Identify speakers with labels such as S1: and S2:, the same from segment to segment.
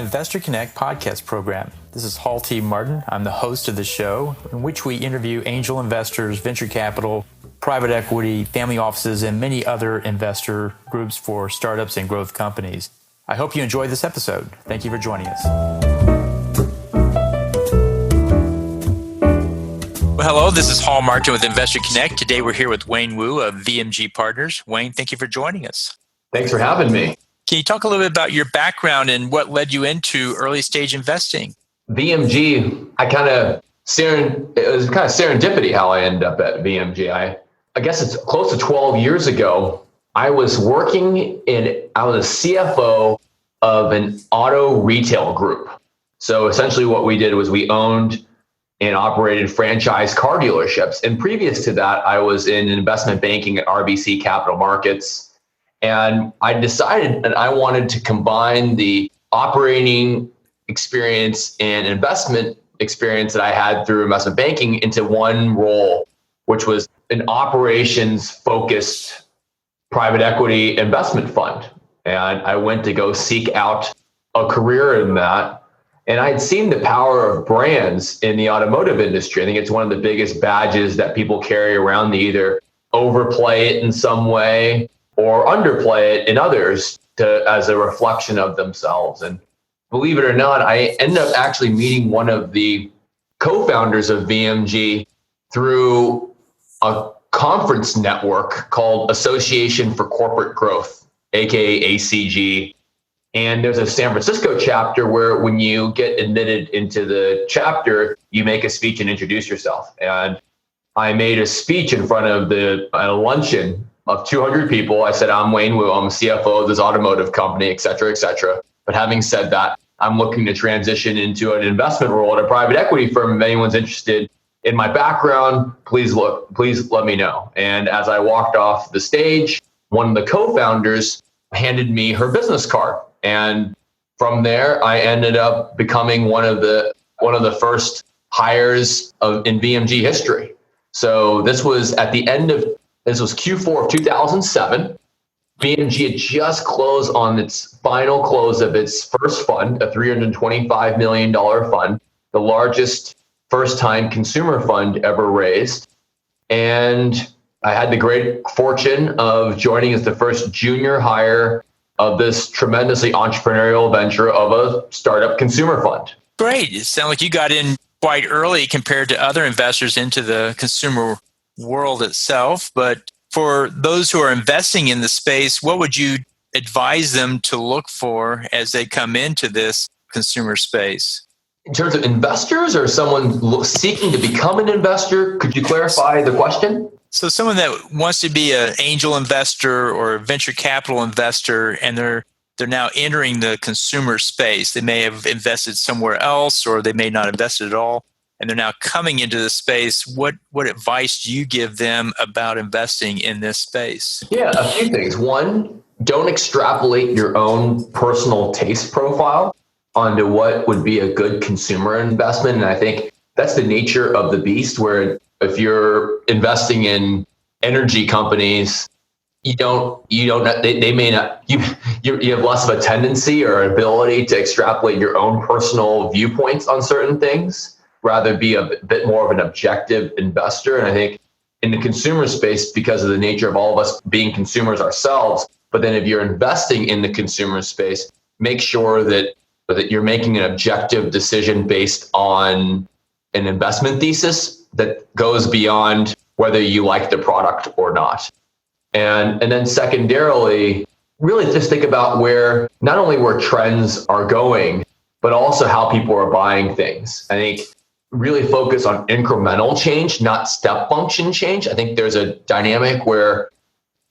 S1: Investor Connect podcast program. This is Hall T. Martin. I'm the host of the show, in which we interview angel investors, venture capital, private equity, family offices, and many other investor groups for startups and growth companies. I hope you enjoy this episode. Thank you for joining us. Well, hello, this is Hall Martin with Investor Connect. Today we're here with Wayne Wu of VMG Partners. Wayne, thank you for joining us.
S2: Thanks for having me.
S1: Can you talk a little bit about your background and what led you into early stage investing?
S2: VMG, it was kind of serendipity how I ended up at VMG. I guess it's close to 12 years ago. I was a CFO of an auto retail group. So essentially what we did was we owned and operated franchise car dealerships. And previous to that, I was in investment banking at RBC Capital Markets. And I decided that I wanted to combine the operating experience and investment experience that I had through investment banking into one role, which was an operations-focused private equity investment fund. And I went to go seek out a career in that. And I had seen the power of brands in the automotive industry. I think it's one of the biggest badges that people carry around. They either overplay it in some way or underplay it in others as a reflection of themselves. And believe it or not, I ended up actually meeting one of the co-founders of VMG through a conference network called Association for Corporate Growth, aka ACG. And there's a San Francisco chapter where when you get admitted into the chapter, you make a speech and introduce yourself. And I made a speech in front of a luncheon of 200 people. I said, I'm Wayne Wu, I'm a CFO of this automotive company, et cetera, et cetera. But having said that, I'm looking to transition into an investment role at a private equity firm. If anyone's interested in my background, please let me know. And as I walked off the stage, one of the co-founders handed me her business card. And from there, I ended up becoming one of the first hires in VMG history. So this was Q4 of 2007. VMG had just closed on its final close of its first fund, a $325 million fund, the largest first-time consumer fund ever raised. And I had the great fortune of joining as the first junior hire of this tremendously entrepreneurial venture of a startup consumer fund.
S1: Great. It sounds like you got in quite early compared to other investors into the consumer world itself. But for those who are investing in the space, what would you advise them to look for as they come into this consumer space?
S2: In terms of investors or someone seeking to become an investor, could you clarify the question?
S1: So someone that wants to be an angel investor or a venture capital investor, and they're now entering the consumer space. They may have invested somewhere else, or they may not invest at all, and they're now coming into the space. What advice do you give them about investing in this space?
S2: Yeah, a few things. One, don't extrapolate your own personal taste profile onto what would be a good consumer investment. And I think that's the nature of the beast, where if you're investing in energy companies, you have less of a tendency or ability to extrapolate your own personal viewpoints on certain things, rather be a bit more of an objective investor. And I think in the consumer space, because of the nature of all of us being consumers ourselves, but then if you're investing in the consumer space, make sure that you're making an objective decision based on an investment thesis that goes beyond whether you like the product or not. And then secondarily, really just think about not only where trends are going, but also how people are buying things. I think really focus on incremental change, not step function change. I think there's a dynamic where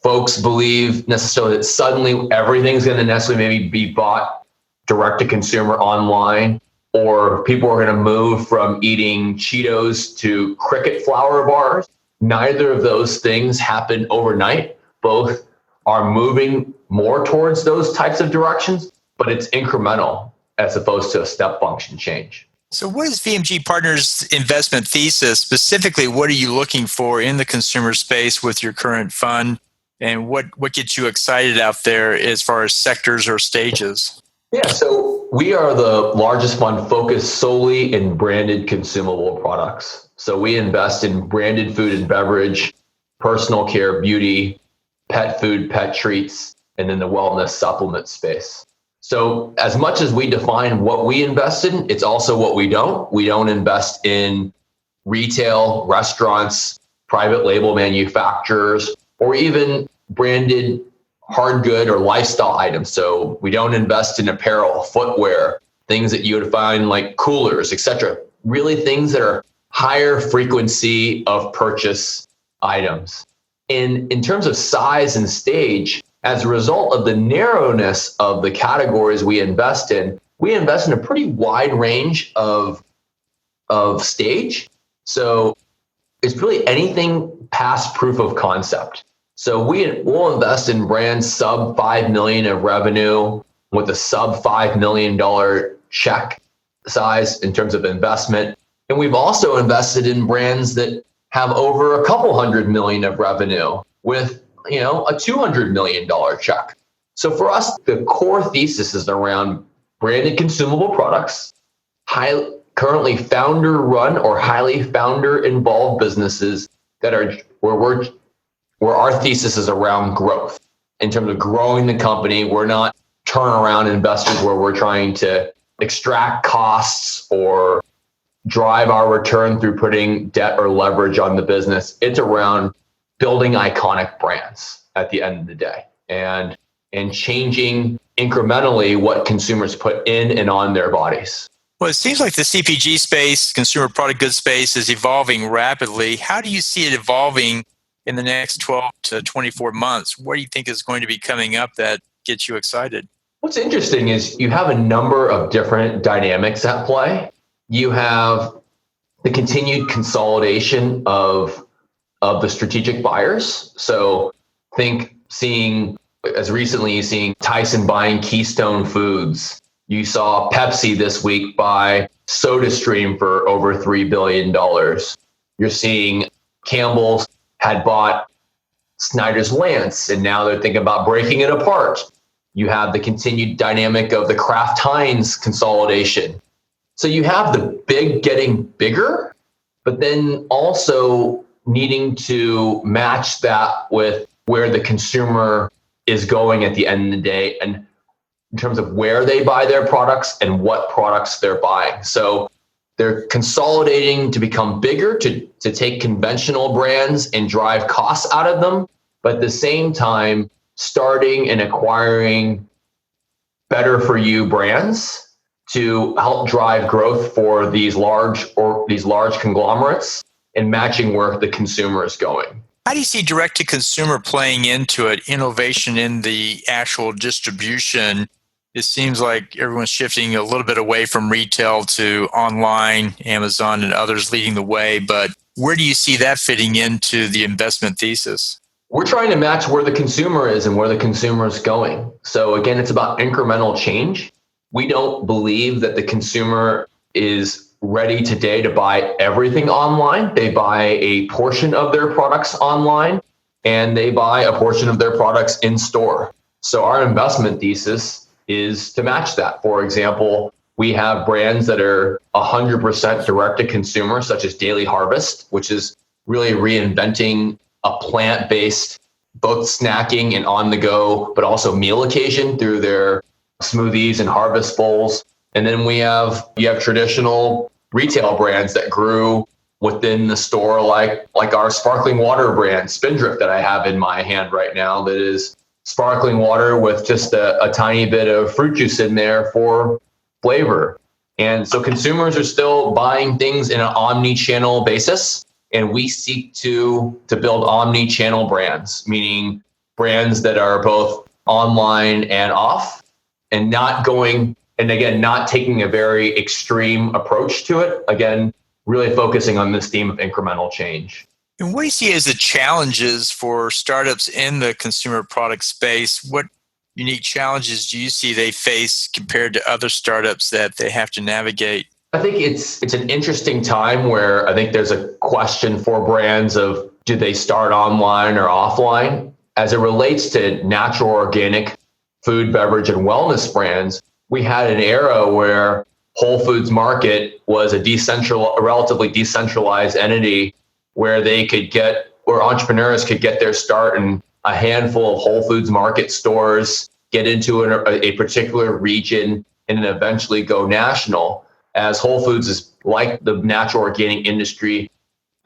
S2: folks believe necessarily that suddenly everything's going to necessarily maybe be bought direct to consumer online, or people are going to move from eating Cheetos to Cricket flour bars. Neither of those things happen overnight. Both are moving more towards those types of directions, but it's incremental as opposed to a step function change.
S1: So what is VMG Partners' investment thesis? Specifically, what are you looking for in the consumer space with your current fund? And what gets you excited out there as far as sectors or stages?
S2: Yeah, so we are the largest fund focused solely in branded consumable products. So we invest in branded food and beverage, personal care, beauty, pet food, pet treats, and then the wellness supplement space. So as much as we define what we invest in, it's also what we don't. We don't invest in retail, restaurants, private label manufacturers, or even branded hard good or lifestyle items. So we don't invest in apparel, footwear, things that you would find like coolers, etc. Really things that are higher frequency of purchase items. In terms of size and stage, as a result of the narrowness of the categories we invest in a pretty wide range of stage. So it's really anything past proof of concept. So we'll invest in brands sub 5 million of revenue with a sub $5 million check size in terms of investment. And we've also invested in brands that have over a couple $100 million of revenue with, a $200 million check. So for us, the core thesis is around branded consumable products, currently founder-run or highly founder-involved businesses that are where our thesis is around growth. In terms of growing the company, we're not turnaround investors where we're trying to extract costs or drive our return through putting debt or leverage on the business. It's around building iconic brands at the end of the day and changing incrementally what consumers put in and on their bodies.
S1: Well, it seems like the CPG space, consumer product goods space, is evolving rapidly. How do you see it evolving in the next 12 to 24 months? What do you think is going to be coming up that gets you excited?
S2: What's interesting is you have a number of different dynamics at play. You have the continued consolidation of the strategic buyers. So seeing Tyson buying Keystone Foods. You saw Pepsi this week buy SodaStream for over $3 billion. You're seeing Campbell's had bought Snyder's Lance, and now they're thinking about breaking it apart. You have the continued dynamic of the Kraft Heinz consolidation. So you have the big getting bigger, but then also needing to match that with where the consumer is going at the end of the day, and in terms of where they buy their products and what products they're buying. So they're consolidating to become bigger, to take conventional brands and drive costs out of them, but at the same time, starting and acquiring better for you brands to help drive growth for these large conglomerates and matching where the consumer is going.
S1: How do you see direct to consumer playing into it, innovation in the actual distribution? It seems like everyone's shifting a little bit away from retail to online, Amazon and others leading the way. But where do you see that fitting into the investment thesis?
S2: We're trying to match where the consumer is and where the consumer is going. So again, it's about incremental change. We don't believe that the consumer is ready today to buy everything online. They buy a portion of their products online and they buy a portion of their products in store. So our investment thesis is to match that. For example, we have brands that are 100% direct to consumer, such as Daily Harvest, which is really reinventing a plant-based, both snacking and on the go, but also meal occasion through their smoothies and harvest bowls. And then you have traditional retail brands that grew within the store, like our sparkling water brand, Spindrift, that I have in my hand right now, that is sparkling water with just a tiny bit of fruit juice in there for flavor. And so consumers are still buying things in an omni-channel basis. And we seek to build omni-channel brands, meaning brands that are both online and off, and not taking a very extreme approach to it. Again, really focusing on this theme of incremental change.
S1: And what do you see as the challenges for startups in the consumer product space? What unique challenges do you see they face compared to other startups that they have to navigate?
S2: I think it's an interesting time where I think there's a question for brands of, do they start online or offline? As it relates to natural, organic food, beverage, and wellness brands, we had an era where Whole Foods Market was a relatively decentralized entity where where entrepreneurs could get their start in a handful of Whole Foods Market stores, get into a particular region, and then eventually go national. As Whole Foods is like the natural organic industry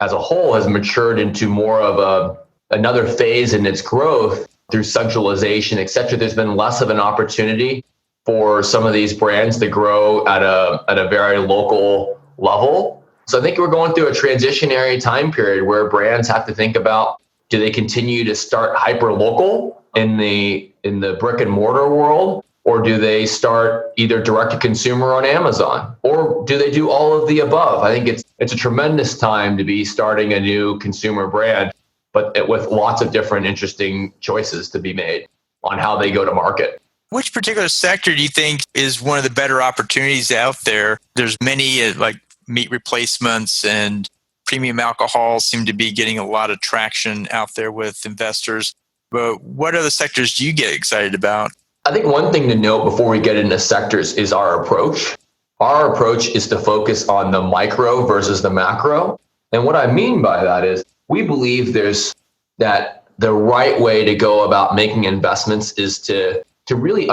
S2: as a whole has matured into more of another phase in its growth through centralization, et cetera. There's been less of an opportunity for some of these brands to grow at a very local level. So I think we're going through a transitionary time period where brands have to think about, do they continue to start hyper local in the brick and mortar world, or do they start either direct to consumer on Amazon, or do they do all of the above? I think it's a tremendous time to be starting a new consumer brand, but with lots of different interesting choices to be made on how they go to market.
S1: Which particular sector do you think is one of the better opportunities out there? There's many like meat replacements and premium alcohol seem to be getting a lot of traction out there with investors. But what other sectors do you get excited about?
S2: I think one thing to note before we get into sectors is our approach. Our approach is to focus on the micro versus the macro. And what I mean by that is we believe that the right way to go about making investments is to really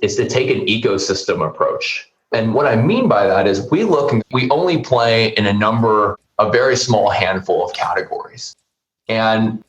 S2: is to take an ecosystem approach. And what I mean by that is we only play in a very small handful of categories. And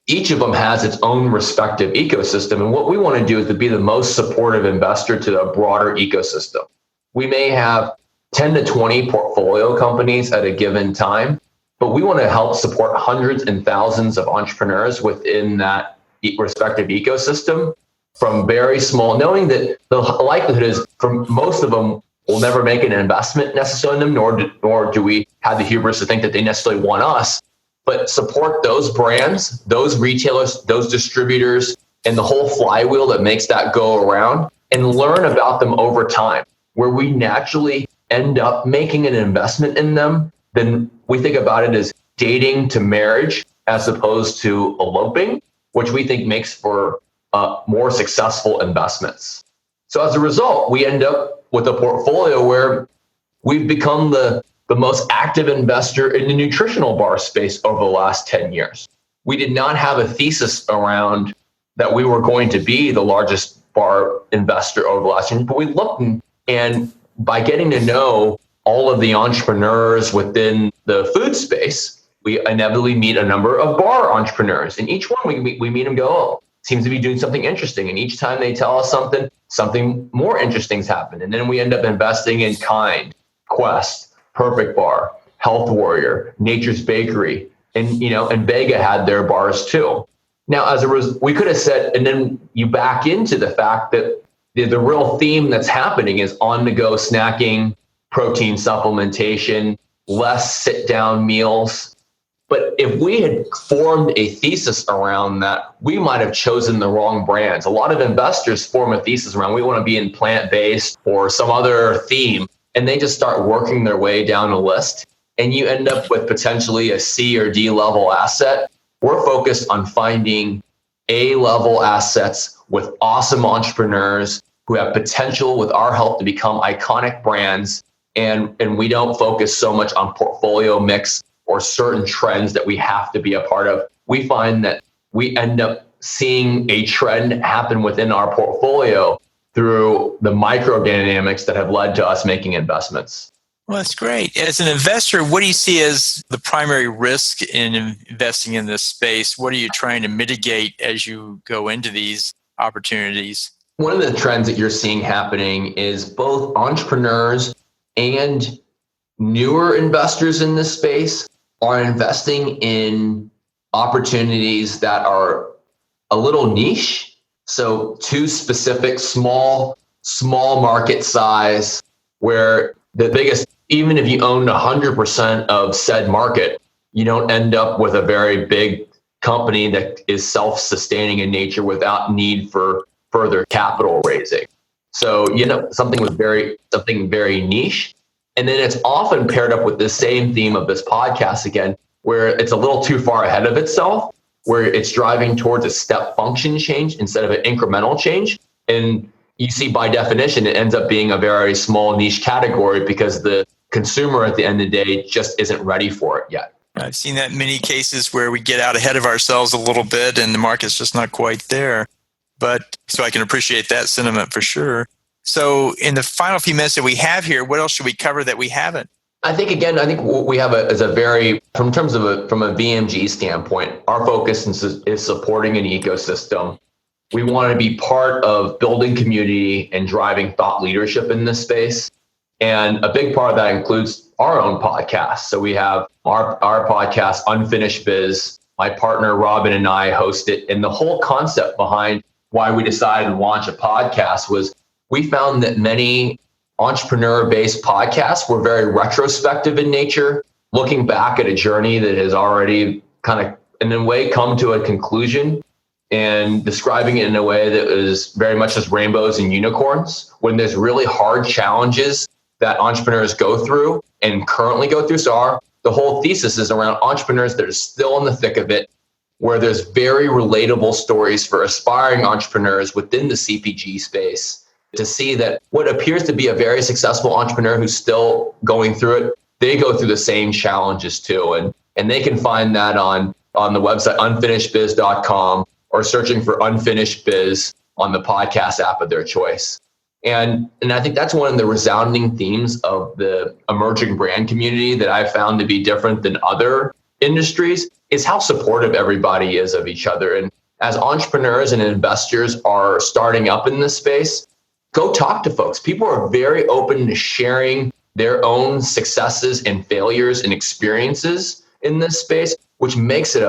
S2: each of them has its own respective ecosystem. And what we want to do is to be the most supportive investor to a broader ecosystem. We may have 10 to 20 portfolio companies at a given time, but we want to help support hundreds and thousands of entrepreneurs within that respective ecosystem from very small, knowing that the likelihood is for most of them, we'll never make an investment necessarily in them, nor do we have the hubris to think that they necessarily want us. But support those brands, those retailers, those distributors, and the whole flywheel that makes that go around, and learn about them over time. Where we naturally end up making an investment in them, then we think about it as dating to marriage as opposed to eloping, which we think makes for more successful investments. So as a result, we end up with a portfolio where we've become the most active investor in the nutritional bar space over the last 10 years. We did not have a thesis around that we were going to be the largest bar investor over the last 10 years, but we looked and by getting to know all of the entrepreneurs within the food space, we inevitably meet a number of bar entrepreneurs. And each one we meet and go, oh, seems to be doing something interesting. And each time they tell us something more interesting's happened. And then we end up investing in Kind, Quest, Perfect Bar, Health Warrior, Nature's Bakery, and Vega had their bars too. Now, as a result, we could have said, and then you back into the fact that the real theme that's happening is on-the-go snacking, protein supplementation, less sit-down meals. But if we had formed a thesis around that, we might have chosen the wrong brands. A lot of investors form a thesis around, we want to be in plant-based or some other theme, and they just start working their way down a list. And you end up with potentially a C or D level asset. We're focused on finding A level assets with awesome entrepreneurs who have potential with our help to become iconic brands. And we don't focus so much on portfolio mix or certain trends that we have to be a part of. We find that we end up seeing a trend happen within our portfolio through the micro dynamics that have led to us making investments.
S1: Well, that's great. As an investor, what do you see as the primary risk in investing in this space? What are you trying to mitigate as you go into these opportunities?
S2: One of the trends that you're seeing happening is both entrepreneurs and newer investors in this space are investing in opportunities that are a little niche. So too specific, small market size, where the biggest, even if you own 100% of said market, you don't end up with a very big company that is self-sustaining in nature without need for further capital raising. So something very niche. And then it's often paired up with the same theme of this podcast again, where it's a little too far ahead of itself, where it's driving towards a step function change instead of an incremental change. And you see by definition, it ends up being a very small niche category because the consumer at the end of the day just isn't ready for it yet.
S1: I've seen that in many cases where we get out ahead of ourselves a little bit and the market's just not quite there. But so I can appreciate that sentiment for sure. So in the final few minutes that we have here, what else should we cover that we haven't?
S2: I think what we have is a very, from a VMG standpoint, our focus is supporting an ecosystem. We want to be part of building community and driving thought leadership in this space. And a big part of that includes our own podcast. So we have our podcast, Unfinished Biz. My partner, Robin, and I host it. And the whole concept behind why we decided to launch a podcast was we found that many entrepreneur-based podcasts were very retrospective in nature, looking back at a journey that has already kind of, in a way, come to a conclusion and describing it in a way that is very much as rainbows and unicorns, when there's really hard challenges that entrepreneurs go through and currently go through. So the whole thesis is around entrepreneurs that are still in the thick of it, where there's very relatable stories for aspiring entrepreneurs within the CPG space to see that what appears to be a very successful entrepreneur who's still going through it, they go through the same challenges too. And they can find that on the website, unfinishedbiz.com, or searching for Unfinished Biz on the podcast app of their choice. And I think that's one of the resounding themes of the emerging brand community that I've found to be different than other industries is how supportive everybody is of each other. And as entrepreneurs and investors are starting up in this space, go talk to folks. People are very open to sharing their own successes and failures and experiences in this space, which makes it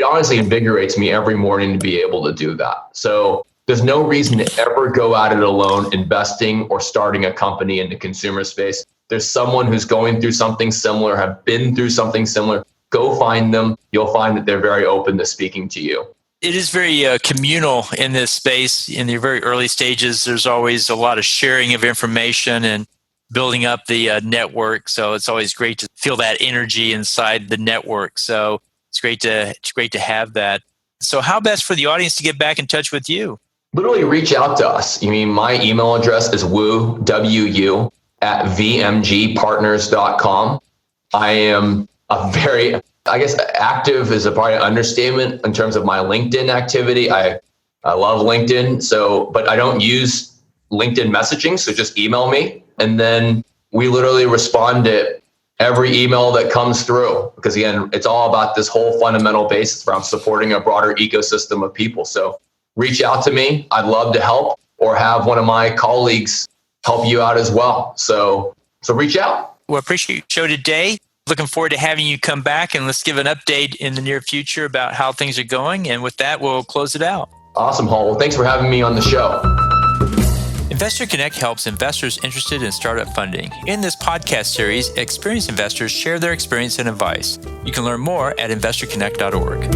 S2: honestly invigorates me every morning to be able to do that. So there's no reason to ever go at it alone, investing or starting a company in the consumer space. There's someone who's going through something similar, have been through something similar. Go find them. You'll find that they're very open to speaking to you.
S1: It is very communal in this space. In the very early stages, there's always a lot of sharing of information and building up the network. So it's always great to feel that energy inside the network. So it's great to have that. So how best for the audience to get back in touch with you?
S2: Literally reach out to us. My email address is wu at vmgpartners.com. I am active is probably an understatement in terms of my LinkedIn activity. I love LinkedIn. But I don't use LinkedIn messaging. So just email me. And then we literally respond to every email that comes through, because again, it's all about this whole fundamental basis around supporting a broader ecosystem of people. So reach out to me. I'd love to help, or have one of my colleagues help you out as well. So reach out.
S1: Well, appreciate your show today. Looking forward to having you come back, and let's give an update in the near future about how things are going. And with that, we'll close it out.
S2: Awesome, Hall. Well, thanks for having me on the show.
S1: Investor Connect helps investors interested in startup funding. In this podcast series, experienced investors share their experience and advice. You can learn more at investorconnect.org.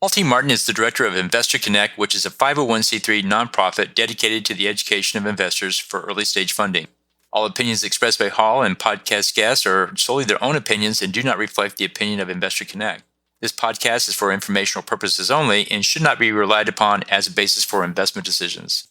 S1: Paul T. Martin is the director of Investor Connect, which is a 501c3 nonprofit dedicated to the education of investors for early stage funding. All opinions expressed by Hall and podcast guests are solely their own opinions and do not reflect the opinion of Investor Connect. This podcast is for informational purposes only and should not be relied upon as a basis for investment decisions.